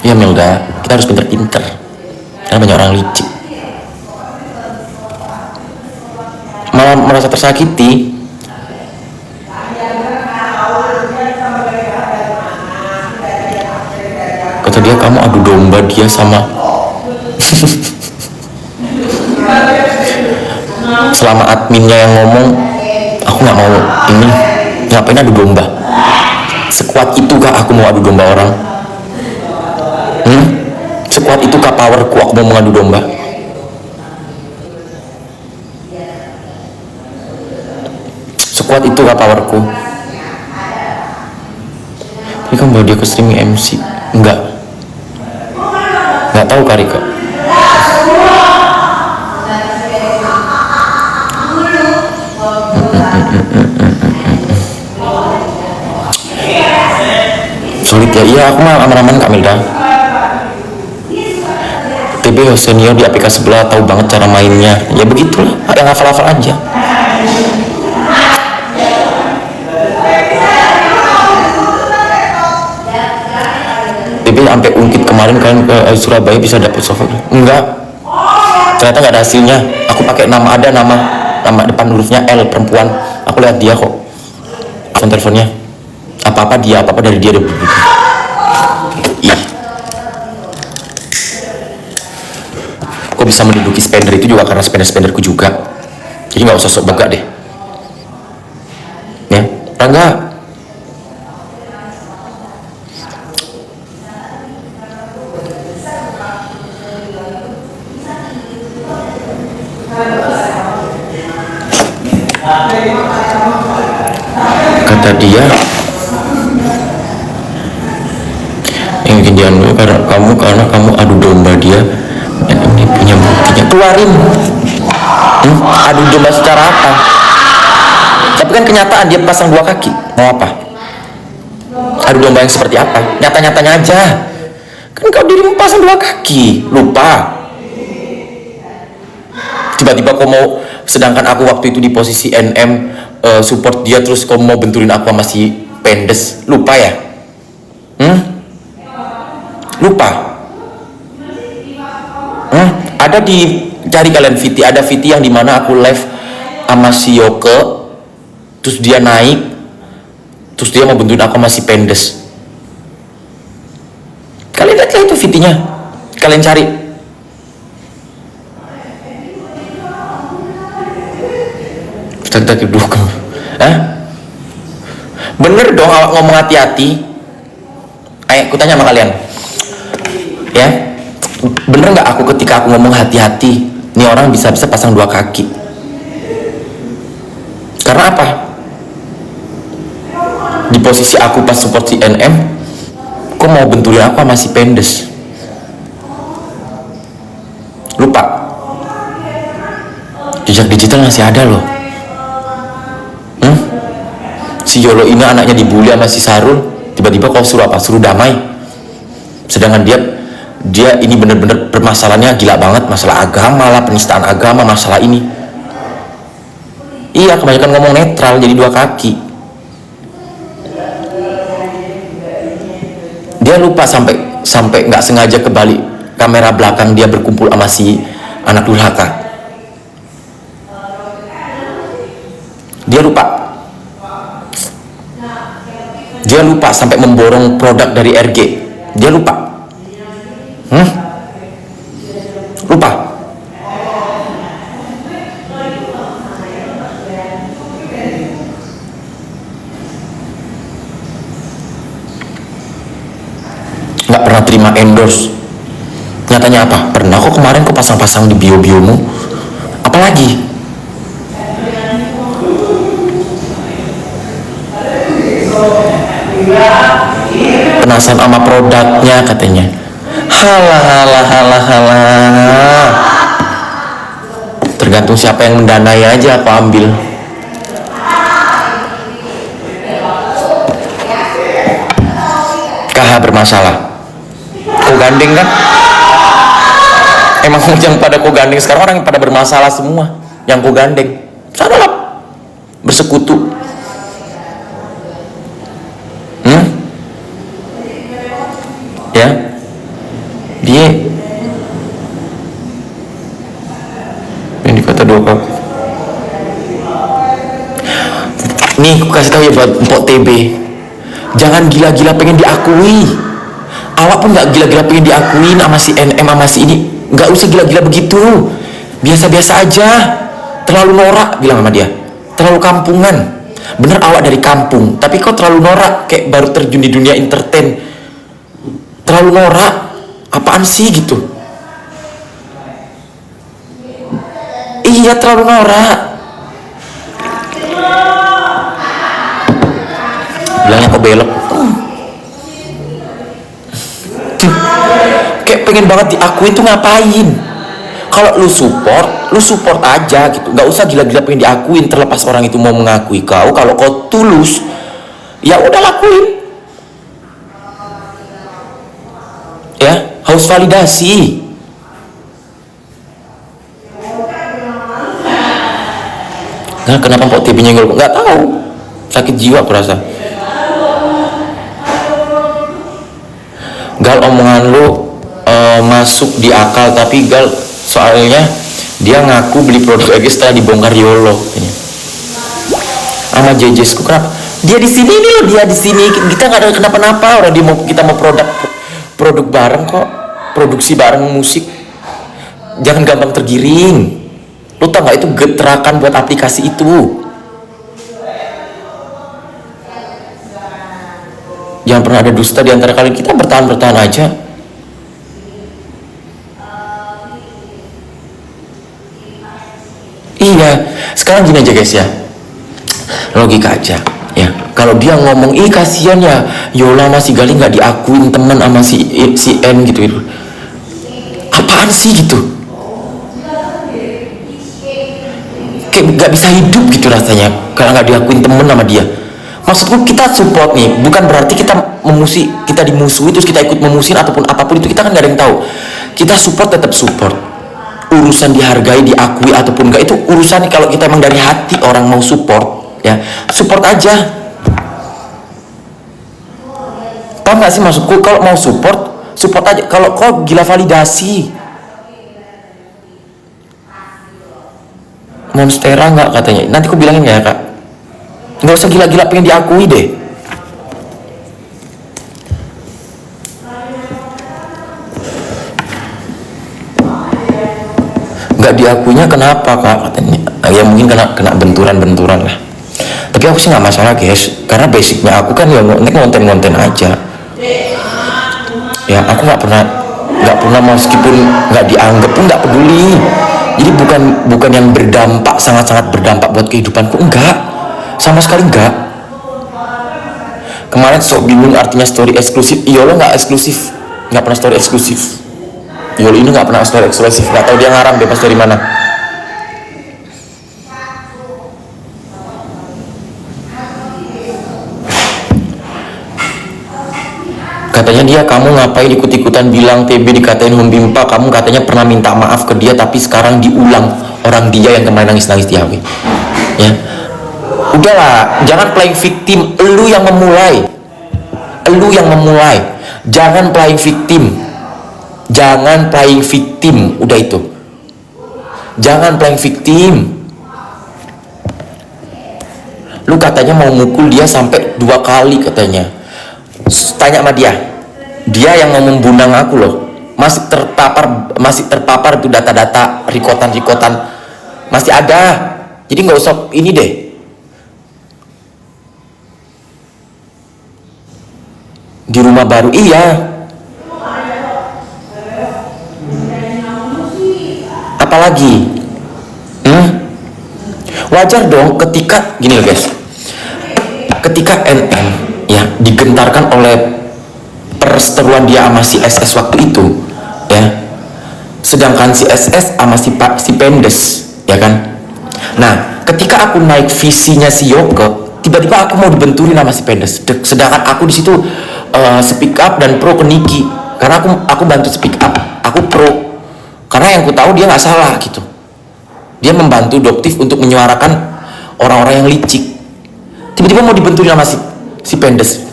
Ya Melda, kita harus pinter-pinter karena banyak orang licik, malah merasa tersakiti. Kata dia, kamu adu domba dia sama selama adminnya yang ngomong, aku nggak mau ini, ngapain adu domba. Sekuat itukah aku mau adu domba orang? Sekuat itukah powerku aku mau mengadu domba? Sekuat itukah powerku? Ini kan bawa dia ke streaming MC. Enggak tahu kali kok. Solid ya. Iya, aku mah aman-aman Kak Milda. TB senior di APK sebelah tahu banget cara mainnya. Ya begitulah, yang hafal-hafal aja. TB sampai ungkit kemarin kalian ke Surabaya bisa dapet sofa. Enggak, ternyata nggak ada hasilnya. Aku pakai nama depan hurufnya L, perempuan. Aku lihat dia kok, phone teleponnya apa-apa dari dia. Ih, kok bisa menduduki spender itu juga karena spenderku juga. Jadi nggak usah sok begak deh ya, Rangga. Kata dia, yang bikin dia karena kamu adu domba dia, dan ini punya buktinya, keluarin. Adu domba secara apa? Tapi kan kenyataan dia pasang dua kaki, mau apa? Adu domba yang seperti apa? Nyata-nyatanya aja. Kan kau dirimu pasang dua kaki, lupa. Tiba-tiba kau mau, sedangkan aku waktu itu di posisi NM, support dia, terus kau mau benturin aku masih pendes, lupa ya? Lupa? Ada cari kalian VT, ada VT yang dimana aku live sama si Yoke, terus dia naik, terus dia mau benturin aku masih pendes. Kalian lihat itu VT-nya, kalian cari. Bener dong awak ngomong hati-hati. Ayo aku tanya sama kalian ya, bener nggak aku ketika aku ngomong hati-hati, ini orang bisa-bisa pasang dua kaki? Karena apa? Di posisi aku pas support si NM, kok mau benturin aku masih pendes, lupa. Jejak digital masih ada loh. Si Yolo ini anaknya dibully sama si Sarul, tiba-tiba kau suruh apa? Suruh damai. Sedangkan dia ini bener-bener permasalahannya gila banget, masalah agama lah, penistaan agama, masalah ini. Iya, kebanyakan ngomong netral jadi dua kaki. Dia lupa sampai nggak sengaja kebalik kamera belakang dia berkumpul sama si anak durhaka. Dia lupa sampai memborong produk dari RG. Dia lupa. Lupa. Nggak pernah terima endorse. Nyatanya apa? Pernah kok kemarin kok pasang-pasang di bio-biomu. Apalagi? Penasaran sama produknya katanya. Halah. Tergantung siapa yang mendanai aja aku ambil. KH bermasalah. Kok gandeng kan? Emang yang pada kok gandeng sekarang orang yang pada bermasalah semua. Yang kok gandeng. Sana lah bersekutu. Ya, dua kali. Nih aku kasih tahu ya buat Mpok TB, jangan gila-gila pengen diakui. Awak pun nggak gila-gila pengen diakuin sama si NM sama si ini, nggak usah gila-gila begitu, biasa-biasa aja. Terlalu norak bilang sama dia, terlalu kampungan. Bener awak dari kampung, tapi kok terlalu norak, kayak baru terjun di dunia entertain. Terlalu norak, apaan sih gitu. Iya terlalu norak. Bilangnya kok belok. Kayak pengen banget diakuin tuh ngapain? Kalau lu support aja gitu. Gak usah gila-gila pengen diakuin, terlepas orang itu mau mengakui kau. Kalau kau tulus, ya udah lakuin. Ya, harus validasi. Nah, kenapa Mpok TB nyenggol? Gak tahu. Sakit jiwa aku rasa. Gal, omongan lu masuk di akal, tapi Gal soalnya dia ngaku beli produk EG setelah dibongkar Yolo sama JJsku. Kenapa? Dia di sini nih loh, dia di sini. Kita nggak ada kenapa-napa. Orang kita mau produk bareng kok, produksi bareng musik. Jangan gampang tergiring. Lu tau nggak itu geterakan buat aplikasi itu. Jangan pernah ada dusta di antara kalian. Kita bertahan aja. Iya, sekarang gini aja guys ya, logika aja ya. Kalau dia ngomong, ih kasihan ya Yola masih Gali nggak diakuin teman sama si N gitu, apaan sih gitu, kayak nggak bisa hidup gitu rasanya kalau nggak diakuin teman sama dia. Maksudku kita support nih, bukan berarti kita kita dimusuhi terus kita ikut memusuhin ataupun apapun itu, kita kan nggak ada yang tahu. Kita support, tetap support. Urusan dihargai, diakui ataupun enggak itu urusan kalau kita emang dari hati orang mau support, ya support aja. Tahu nggak sih maksudku? Kalau mau support aja. Kalau kau gila validasi, monstera nggak katanya. Nanti aku bilangin ya kak, nggak usah gila-gila pengen diakui deh. Nggak diakuinya kenapa kak katanya? Ya mungkin kena benturan lah. Tapi aku sih nggak masalah guys, karena basicnya aku kan ya ngonten aja. Ya aku nggak pernah meskipun nggak dianggap pun nggak peduli. Jadi bukan yang berdampak, sangat berdampak buat kehidupanku, enggak, sama sekali enggak. Kemarin sok bingung artinya story eksklusif. Yolo nggak eksklusif, nggak pernah story eksklusif. Yolo ini nggak pernah story eksklusif, nggak tahu dia ngarang bebas dari mana. Katanya dia, kamu ngapain ikut-ikutan bilang TB dikatain membimpa, kamu katanya pernah minta maaf ke dia tapi sekarang diulang orang dia yang kemarin nangis di HW. Ya udahlah, jangan playing victim. Lu yang memulai, jangan playing victim, udah itu, jangan playing victim. Lu katanya mau mukul dia sampai 2 kali katanya. Tanya sama dia yang mau membunang aku loh, masih terpapar itu data-data rikotan masih ada. Jadi nggak usah ini deh. Di rumah baru, iya. Apalagi wajar dong ketika gini loh guys, ketika NN ya digentarkan oleh perseteruan dia sama si SS waktu itu ya, sedangkan si SS sama si Pendes ya kan. Nah ketika aku naik visinya si Yoko, tiba-tiba aku mau dibenturin sama si Pendes, sedangkan aku di situ speak up dan pro ke Niki, karena aku bantu speak up, aku pro karena yang ku tahu dia nggak salah gitu. Dia membantu Doktif untuk menyuarakan orang-orang yang licik. Tiba-tiba mau dibenturin sama si Pendes.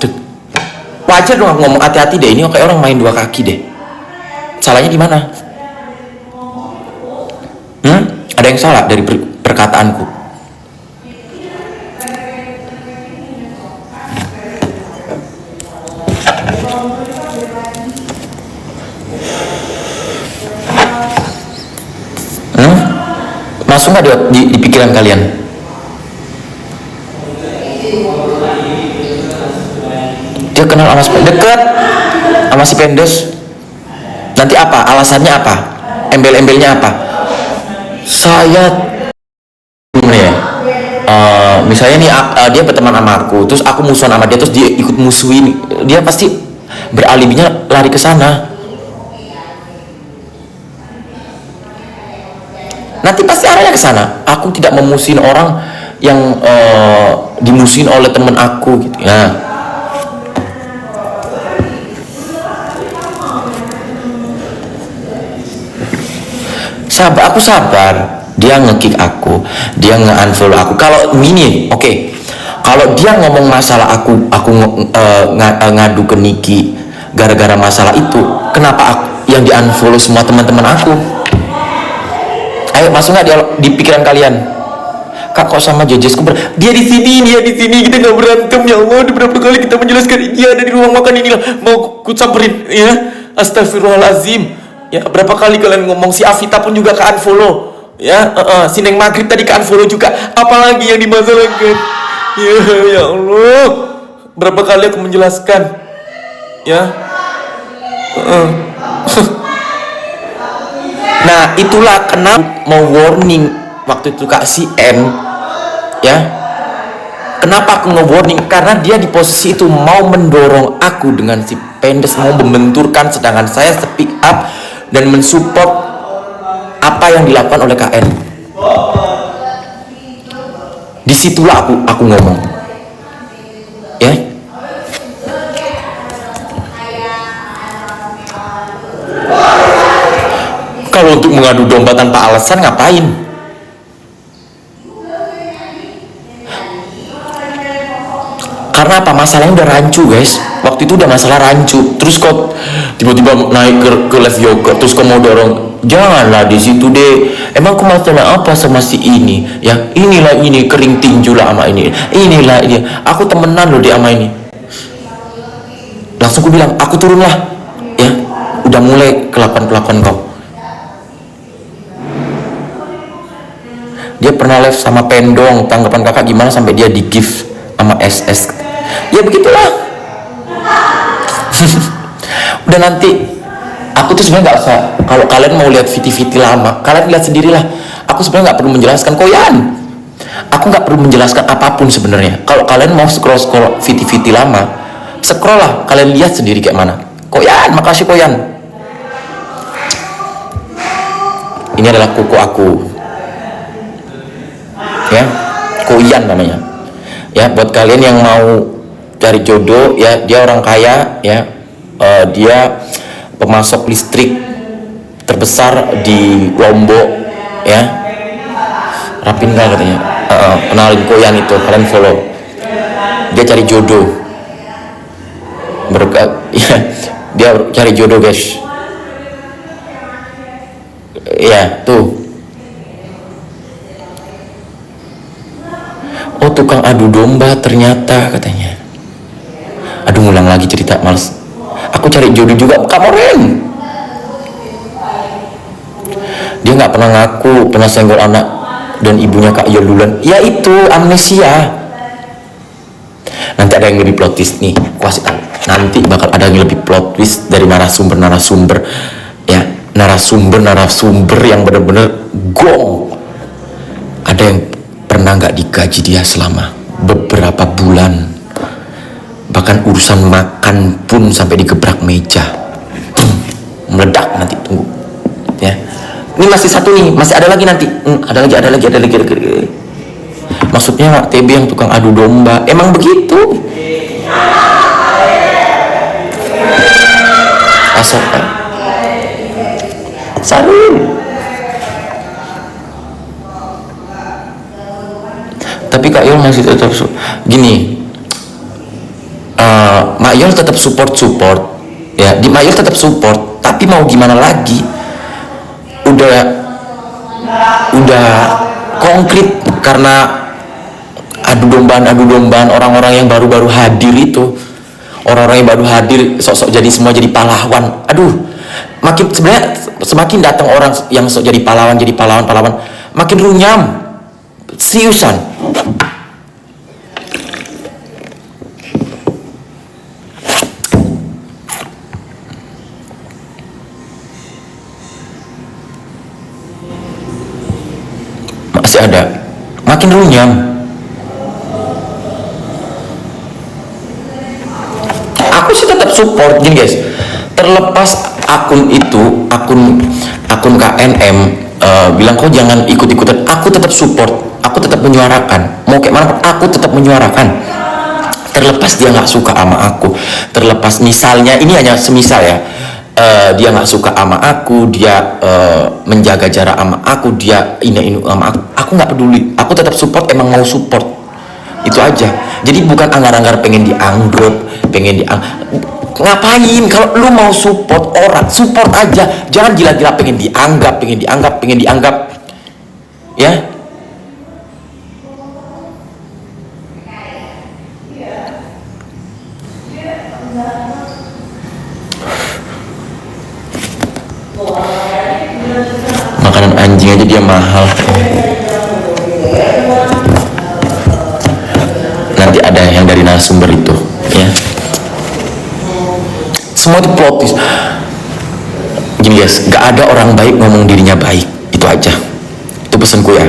Wajar dong aku ngomong hati-hati deh, ini kayak orang main 2 kaki deh. Salahnya di mana? Ada ada yang salah dari perkataanku? Masuk nggak di pikiran kalian? Dia kenal sama si dekat sama si Pendes. Nanti apa? Alasannya apa? Embel-embelnya apa? Saya ya, misalnya nih dia berteman sama aku, terus aku musuhan sama dia, terus dia ikut musuhin, dia pasti beralibinya lari ke sana. Nanti pasti arahnya ke sana. Aku tidak memusuhin orang yang dimusuhin oleh teman aku gitu ya. Aku sabar. Dia nge-kick aku, dia nge-unfollow aku. Kalau ini, oke. Kalau dia ngomong masalah aku ngadu ke Niki gara-gara masalah itu, kenapa yang di-unfollow semua teman-teman aku? Ayo masuk nggak di pikiran kalian? Kak kok sama Jejes dia di sini kita nggak berantem ya Allah. Berapa kali kita menjelaskan dia ada di ruang makan inilah mau ku samperin ya. Astagfirullahalazim. Ya berapa kali kalian ngomong, si Afita pun juga ke unfollow ya. Si Neng Maghrib tadi ke unfollow juga. Apalagi yang dimasalahkan ya Allah. Berapa kali aku menjelaskan ya. Nah itulah kenapa mau warning waktu itu Kak si M ya. Kenapa aku nge-warning? Karena dia di posisi itu mau mendorong aku dengan si Pendes, mau membenturkan, sedangkan saya speak up dan mensupport apa yang dilakukan oleh KN. Disitulah aku ngomong ya. Kalau untuk mengadu domba tanpa alasan ngapain? Karena apa? Masalahnya udah rancu guys. Waktu itu udah masalah rancu. Terus kok tiba-tiba naik ke live yoga, terus kok mau dorong, janganlah di situ deh. Emang aku masalah apa sama si ini? Ya inilah ini kering tinju lah sama ini. Inilah ini. Aku temenan loh dia sama ini. Langsung aku bilang, aku turun lah. Ya, udah mulai kelakuan kau. Dia pernah live sama Pendong, tanggapan kakak gimana sampai dia di gift sama SS? Ya begitulah. Udah nanti aku tuh sebenarnya nggak usah, kalau kalian mau lihat VT lama kalian lihat sendirilah. Aku sebenarnya nggak perlu menjelaskan koyan. Aku nggak perlu menjelaskan apapun sebenarnya. Kalau kalian mau scroll VT lama, scroll lah, kalian lihat sendiri kayak mana. Koyan, makasih Koyan. Ini adalah kuku aku ya, Koyan namanya ya. Buat kalian yang mau cari jodoh ya, dia orang kaya ya, dia pemasok listrik terbesar di Lombok ya. Rapin nggak katanya, kenalin Koyan itu, kalian follow. Dia cari jodoh ya, dia cari jodoh guys ya. Tuh, oh tukang adu domba ternyata katanya. Aduh ngulang lagi cerita, males. Aku cari jodoh juga, Kamoren. Dia nggak pernah ngaku pernah senggol anak dan ibunya Kak Yolulan. Ya itu amnesia. Nanti ada yang lebih plot twist nih, aku kasih tahu. Nanti bakal ada yang lebih plot twist dari narasumber ya, narasumber yang bener-bener gong. Ada yang pernah nggak digaji dia selama beberapa bulan, bahkan urusan makan pun sampai digebrak meja. Meledak nanti, tunggu ya. Ini masih satu nih, masih ada lagi nanti. Ada lagi. Maksudnya TB yang tukang adu domba, emang begitu. Asal Salim. Tapi Kak Yul masih tetap gini. Mak Yul tetap support ya. Mak Yul tetap support, tapi mau gimana lagi? Udah udah konkret karena adu dombaan orang-orang yang baru-baru hadir itu. Orang-orang yang baru hadir sok-sok jadi semua jadi pahlawan. Aduh, makin sebenarnya semakin datang orang yang sok jadi pahlawan makin runyam. Seriusan. Masih ada, makin runyam. Aku sih tetap support gini guys, terlepas akun itu akun KNM bilang kok jangan ikut-ikutan, aku tetap support, aku tetap menyuarakan, mau kayak mana aku tetap menyuarakan, terlepas dia nggak suka sama aku, terlepas misalnya ini hanya semisal ya, dia nggak suka sama aku, dia menjaga jarak sama aku, dia ini sama aku nggak peduli, aku tetap support, emang mau support, itu aja. Jadi bukan anggar-anggar pengen dianggap, ngapain? Kalau lu mau support orang, support aja, jangan gila-gila pengen dianggap ya. Makanan anjing aja dia mahal. Nanti ada yang dari narasumber itu ya, semua itu plot twist. Gini guys, gak ada orang baik ngomong dirinya baik, itu aja, itu pesanku ya.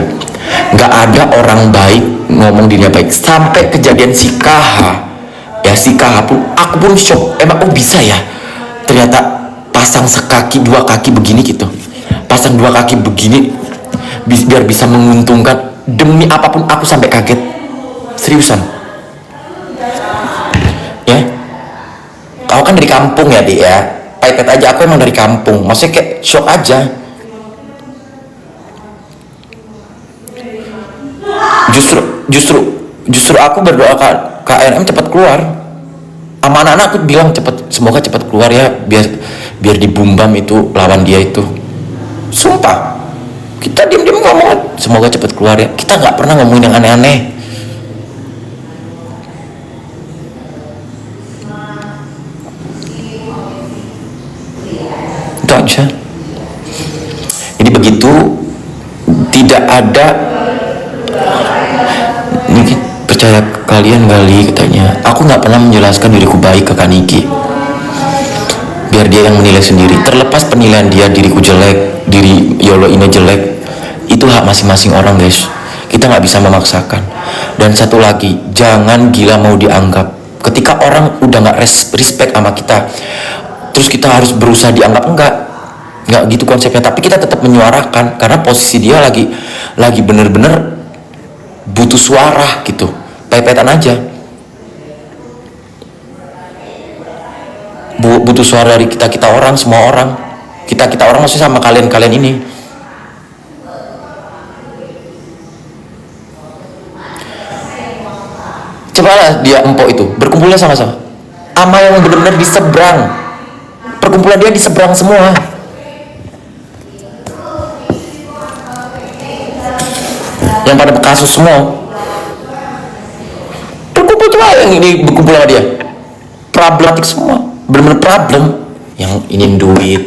Gak ada orang baik ngomong dirinya baik. Sampai kejadian si KH pun aku pun shock, emang kok bisa ya ternyata pasang dua kaki begini gitu, pasang dua kaki begini biar bisa menguntungkan. Demi apapun aku sampai kaget, seriusan ya. Kau kan dari kampung ya Dik ya, pipet aja, aku emang dari kampung, maksudnya kayak shock aja. Justru aku berdoa KNM cepat keluar, sama anak-anak aku bilang semoga cepat keluar ya, biar dibumbam itu lawan dia itu. Sumpah, kita diam-diam ngomong semoga cepat keluar ya, kita nggak pernah ngomongin yang aneh-aneh. Itu aja. Jadi begitu, tidak ada, mungkin percaya kalian kali katanya, aku nggak pernah menjelaskan diriku baik ke Kaniki, biar dia yang menilai sendiri. Terlepas penilaian dia diriku jelek, diri Yolo ini jelek, itu hak masing-masing orang guys, kita nggak bisa memaksakan. Dan satu lagi, jangan gila mau dianggap. Ketika orang udah nggak respect sama kita, terus kita harus berusaha dianggap, nggak gitu konsepnya. Tapi kita tetap menyuarakan karena posisi dia lagi bener-bener butuh suara gitu, pepetan aja, butuh suara dari kita orang, semua orang, kita orang maksudnya sama kalian ini. Cobalah dia empok itu berkumpulnya sama-sama yang benar-benar di seberang, perkumpulan dia di seberang semua. Yang pada kasus semua berkumpul tuh yang ini berkumpul sama dia, problematik semua, benar-benar problem. Yang ini duit,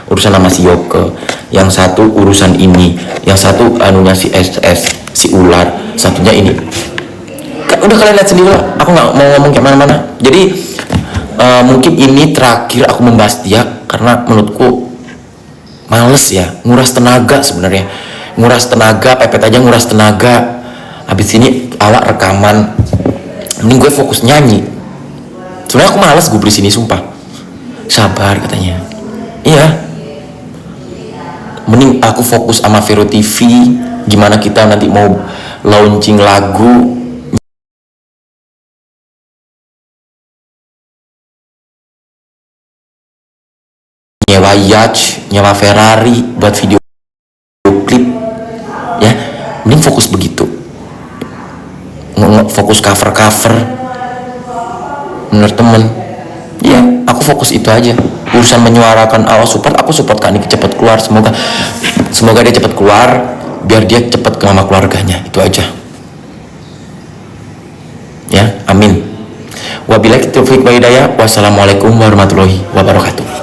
urusan sama si Yoke, yang satu urusan ini, yang satu anunya si SS, si ular, satunya ini. Udah kalian lihat sendiri lah, aku nggak mau ngomong kayak mana-mana. Jadi mungkin ini terakhir aku membahas dia karena menurutku males ya, nguras tenaga sebenarnya, pepet aja nguras tenaga. Habis ini awak rekaman, mending gue fokus nyanyi. Sebenarnya aku males gue sini sumpah. Sabar katanya, iya, mending aku fokus sama Vero TV, gimana kita nanti mau launching lagu, nyewa yacht, nyewa Ferrari buat video klip ya. Mending fokus begitu, fokus cover menurut temen ya. Aku fokus itu aja, urusan menyuarakan. Aku support Kak Niki cepat keluar, semoga Semoga dia cepat keluar, biar dia cepat ke mama keluarganya. Itu aja. Ya, amin. Wabillahi taufiq wal hidayah. Wassalamualaikum warahmatullahi wabarakatuh.